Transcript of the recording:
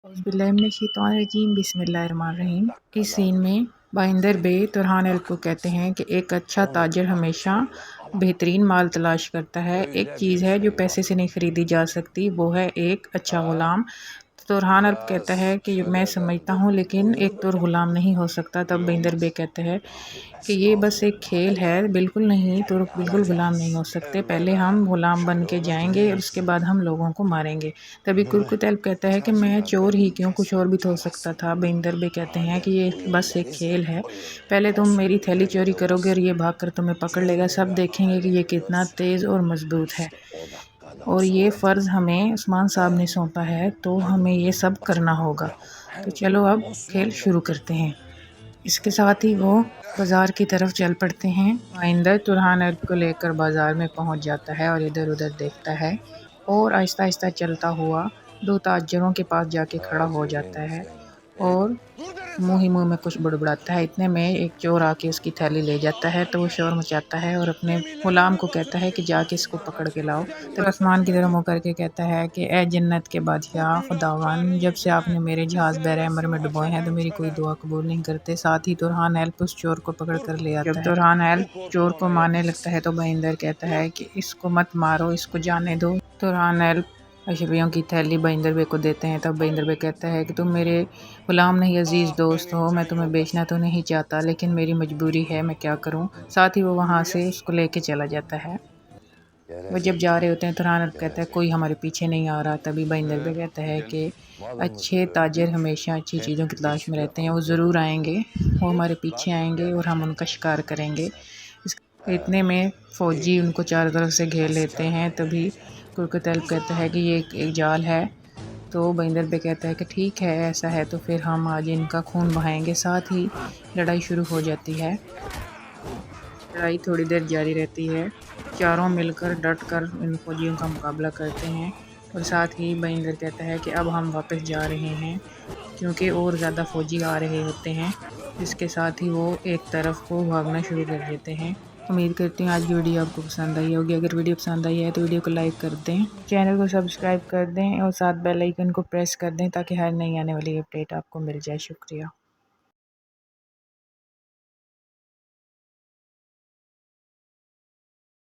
औज़ुबिल्लाहिमिनश्शैतानिर्रजीम बिस्मिल्लाहिर्रहमानिर्रहीम। इस सीन में बाइंदर बे तुरहान अल को कहते हैं कि एक अच्छा ताजर हमेशा बेहतरीन माल तलाश करता है। एक चीज़ है जो पैसे से नहीं ख़रीदी जा सकती, वो है एक अच्छा ग़ुलाम। तुरहान अल कहता है कि मैं समझता हूँ लेकिन एक तुर ग़ुलाम नहीं हो सकता। तब बाइंदर बे कहते हैं कि ये बस एक खेल है, बिल्कुल नहीं, तुर बिल्कुल ग़ुलाम नहीं हो सकते। पहले हम ग़ुलाम बन के जाएंगे और उसके बाद हम लोगों को मारेंगे। तभी कुर्कुतैल्ब कहता है कि मैं चोर ही क्यों, कुछ और भी तो हो सकता था। बाइंदर बे कहते हैं कि ये बस एक खेल है, पहले तुम मेरी थैली चोरी करोगे और ये भाग कर तुम्हें पकड़ लेगा। सब देखेंगे कि ये कितना तेज़ और मजबूत है और ये फ़र्ज़ हमें उस्मान साहब ने सौंपा है, तो हमें ये सब करना होगा। तो चलो अब खेल शुरू करते हैं। इसके साथ ही वो बाज़ार की तरफ चल पड़ते हैं। बाइंदर तुरहान अल को लेकर बाज़ार में पहुंच जाता है और इधर उधर देखता है और आहिस्ता आहिस्ता चलता हुआ दो ताजरों के पास जाके खड़ा हो जाता है और मुँह ही मुँह में कुछ बड़बड़ाता है। इतने में एक चोर आके उसकी थैली ले जाता है, तो वो शोर मचाता है और अपने ग़ुलाम को कहता है कि जाके इसको पकड़ के लाओ। तो आसमान की तरफ मुँह करके कहता है कि ए जन्नत के बादशाह खुदावन, जब से आपने मेरे जहाज़ बहर अमर में डुबोए हैं तो मेरी कोई दुआ कबूल नहीं करते। साथ ही तुरहान अल उस चोर को पकड़ कर ले आता है। जब तुरहान अल चोर को मारने लगता है तो बाइंदर कहता है कि इसको मत मारो, इसको जाने दो। तुरहान अल अशरियों की थैली बाइंदर बे को देते हैं। तब बाइंदर बे कहता है कि तुम मेरे ग़ुलाम नहीं अजीज़ दोस्त हो, मैं तुम्हें बेचना तो नहीं चाहता लेकिन मेरी मजबूरी है, मैं क्या करूं। साथ ही वो वहां से उसको लेके चला जाता है। वो जब जा रहे होते हैं तुरहान अल कहता है कोई हमारे पीछे नहीं आ रहा। तभी बाइंदर बे कहता है कि अच्छे ताजर हमेशा अच्छी चीज़ों की तलाश में रहते हैं, वो ज़रूर आएंगे, वो हमारे पीछे आएंगे और हम उनका शिकार करेंगे। इतने में फ़ौजी उनको चारों तरफ से घेर लेते हैं। तभी कुर्कुतैल्ब कहता है कि ये एक जाल है। तो बाइंदर बे कहता है कि ठीक है, ऐसा है तो फिर हम आज इनका खून बहाएंगे। साथ ही लड़ाई शुरू हो जाती है। लड़ाई थोड़ी देर जारी रहती है, चारों मिलकर डट कर इन फौजियों का मुकाबला करते हैं और साथ ही बाइंदर कहता है कि अब हम वापस जा रहे हैं क्योंकि और ज़्यादा फ़ौजी आ रहे होते हैं। इसके साथ ही वो एक तरफ को भागना शुरू कर देते हैं। उम्मीद करती हूँ आज की वीडियो आपको पसंद आई होगी। अगर वीडियो पसंद आई है तो वीडियो को लाइक कर दें, चैनल को सब्सक्राइब कर दें और साथ बेल आइकन को प्रेस कर दें ताकि हर नई आने वाली अपडेट आपको मिल जाए। शुक्रिया।